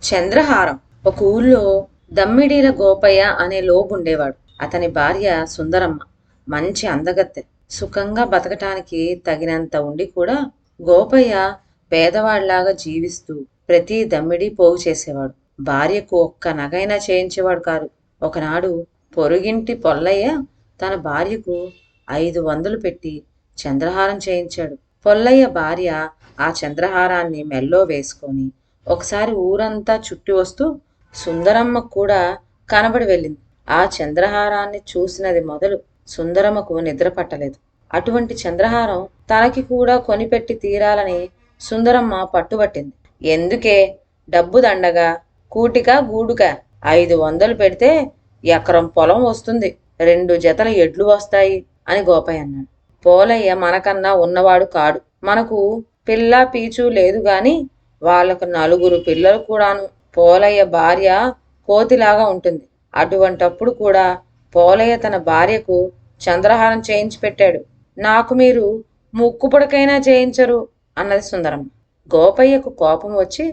చంద్రహారం. ఒక ఊళ్ళో దమ్మిడీల గోపయ్య అనే లోబుండేవాడు. అతని భార్య సుందరమ్మ. మంచి అందగత్తె. సుఖంగా బతకటానికి తగినంత ఉండి కూడా గోపయ్య పేదవాళ్లాగా జీవిస్తూ ప్రతి దమ్మిడీ పోగు చేసేవాడు. భార్యకు ఒక్క నగైనా చేయించేవాడు కాదు. ఒకనాడు పొరుగింటి పొల్లయ్య తన భార్యకు 500 పెట్టి చంద్రహారం చేయించాడు. పొల్లయ్య భార్య ఆ చంద్రహారాన్ని మెల్లో వేసుకొని ఒకసారి ఊరంతా చుట్టి వస్తూ సుందరమ్మ కూడా కనబడి వెళ్ళింది. ఆ చంద్రహారాన్ని చూసినది మొదలు సుందరమ్మకు నిద్ర పట్టలేదు. అటువంటి చంద్రహారం తనకి కూడా కొనిపెట్టి తీరాలని సుందరమ్మ పట్టుబట్టింది. ఎందుకే, డబ్బు దండగా, కూటిక గూడుక, 500 పెడితే ఎకరం పొలం వస్తుంది, 2 జతల ఎడ్లు వస్తాయి అని గోపయ్య అన్నాడు. పోలయ్య మనకన్నా ఉన్నవాడు కాడు. మనకు పిల్ల పీచు లేదు గాని వాళ్ళకు 4 పిల్లలు కూడాను. పోలయ్య భార్య కోతిలాగా ఉంటుంది. అటువంటప్పుడు కూడా పోలయ్య తన భార్యకు చంద్రహారం చేయించి పెట్టాడు. నాకు మీరు ముక్కు పుడకైనా చేయించరు అన్నది సుందరమ్మ. గోపయ్యకు కోపం వచ్చి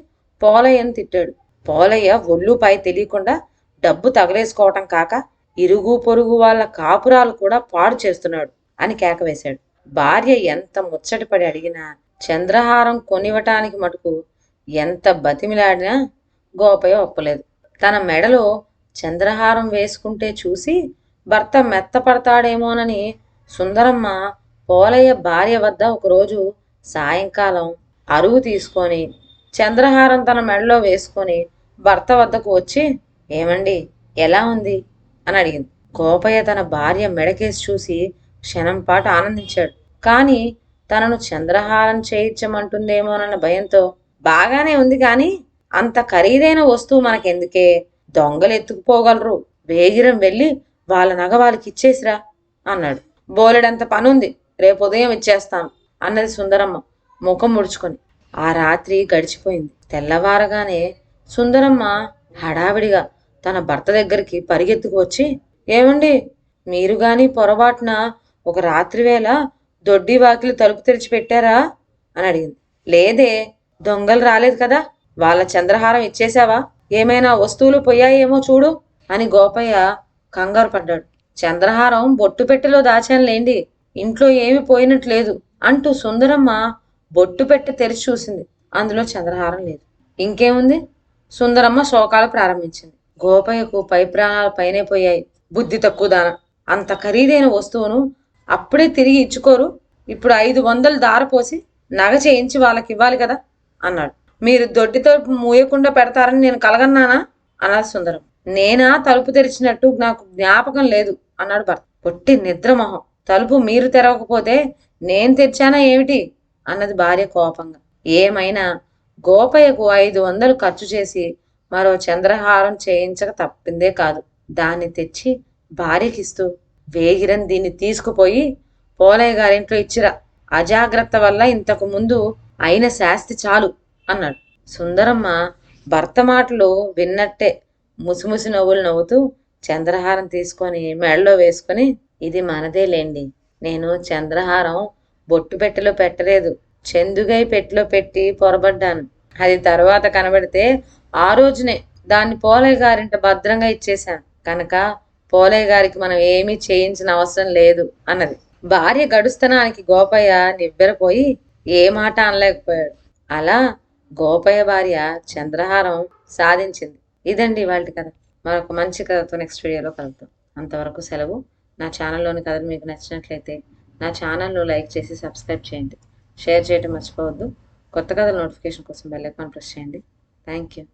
పోలయ్యను తిట్టాడు. పోలయ్య ఒళ్ళు పై తెలియకుండా డబ్బు తగలేసుకోవటం కాక ఇరుగు పొరుగు వాళ్ళ కాపురాలు కూడా పాడు చేస్తున్నాడు అని కేకవేశాడు. భార్య ఎంత ముచ్చటపడి అడిగినా చంద్రహారం కొనివ్వటానికి మటుకు ఎంత బతిమిలాడినా గోపయ్య ఒప్పలేదు. తన మెడలో చంద్రహారం వేసుకుంటే చూసి భర్త మెత్తపడతాడేమోనని సుందరమ్మ పోలయ్య భార్య వద్ద ఒకరోజు సాయంకాలం అరువు తీసుకొని చంద్రహారం తన మెడలో వేసుకొని భర్త వద్దకు వచ్చి, ఏమండి, ఎలా ఉంది అని అడిగింది. గోపయ్య తన భార్య మెడకేసి చూసి క్షణం పాటు ఆనందించాడు. కానీ తనను చంద్రహారం చేయించమంటుందేమోనన్న భయంతో, బాగానే ఉంది కానీ అంత ఖరీదైన వస్తువు మనకెందుకే, దొంగలు ఎత్తుకుపోగలరు, వేగిరం వెళ్ళి వాళ్ళ నగ వాళ్ళకి ఇచ్చేసిరా అన్నాడు. బోలెడంత పనుంది, రేపు ఉదయం ఇచ్చేస్తాను అన్నది సుందరమ్మ ముఖం ముడుచుకొని. ఆ రాత్రి గడిచిపోయింది. తెల్లవారగానే సుందరమ్మ హడావిడిగా తన భర్త దగ్గరికి పరిగెత్తుకు వచ్చి, ఏమండి, మీరు గాని పొరపాటున ఒక రాత్రి వేళ దొడ్డి వాకిలి తలుపు తెరిచి పెట్టారా అని అడిగింది. లేదే, దొంగలు రాలేదు కదా, వాళ్ళ చంద్రహారం ఇచ్చేసావా, ఏమైనా వస్తువులు పోయాయేమో చూడు అని గోపయ్య కంగారు పడ్డాడు. చంద్రహారం బొట్టు పెట్టెలో దాచానులేండి, ఇంట్లో ఏమి పోయినట్లేదు అంటూ సుందరమ్మ బొట్టు పెట్టె తెరిచి చూసింది. అందులో చంద్రహారం లేదు. ఇంకేముంది, సుందరమ్మ శోకాలు ప్రారంభించింది. గోపయ్యకు పై ప్రాణాలు పైనే పోయాయి. బుద్ధి తక్కువ దాన, అంత ఖరీదైన వస్తువును అప్పుడే తిరిగి ఇచ్చుకోరు, ఇప్పుడు 500 దారపోసి నగ చేయించి వాళ్ళకి ఇవ్వాలి కదా అన్నాడు. మీరు దొడ్డి తలుపు మూయకుండా పెడతారని నేను కలగన్నానా అన్నది సుందరం. నేనా తలుపు తెరిచినట్టు నాకు జ్ఞాపకం లేదు అన్నాడు భర్త. పొట్టి నిద్రమొహం, తలుపు మీరు తెరవకపోతే నేను తెరిచానా ఏమిటి అన్నది భార్య కోపంగా. ఏమైనా గోపయ్యకు 500 ఖర్చు చేసి మరో చంద్రహారం చేయించక తప్పిందే కాదు. దాన్ని తెచ్చి భార్యకిస్తూ, వేగిరని దీన్ని తీసుకుపోయి పోలయ్య గారింట్లో ఇచ్చిరా, అజాగ్రత్త వల్ల ఇంతకు ముందు అయిన శాస్తి చాలు అన్నాడు. సుందరమ్మ భర్త మాటలు విన్నట్టే ముసిముసి నవ్వులు నవ్వుతూ చంద్రహారం తీసుకొని మెడలో వేసుకొని, ఇది మనదే లేండి, నేను చంద్రహారం బొట్టు పెట్టెలో పెట్టలేదు, చెందుగై పెట్టెలో పెట్టి పొరబడ్డాను. అది తర్వాత కనబడితే ఆ రోజునే దాన్ని పోలయ్య గారింట భద్రంగా ఇచ్చేశాను కనుక పోలయ్య గారికి మనం ఏమీ చేయించిన అవసరం లేదు అన్నది. భార్య గడుస్తనానికి గోపయ్య నివ్వెరపోయి ఏ మాట అనలేకపోయాడు. అలా గోపయ్య భార్య చంద్రహారం సాధించింది. ఇదండి వాళ్ళ కథ. మరొక మంచి కథతో నెక్స్ట్ వీడియోలో కలుద్దాం. అంతవరకు సెలవు. నా ఛానల్లోని కథలు మీకు నచ్చినట్లయితే నా ఛానల్ను లైక్ చేసి సబ్స్క్రైబ్ చేయండి. షేర్ చేయడం మర్చిపోవద్దు. కొత్త కథల నోటిఫికేషన్ కోసం బెల్ ఐకాన్ ప్రెస్ చేయండి. Thank you.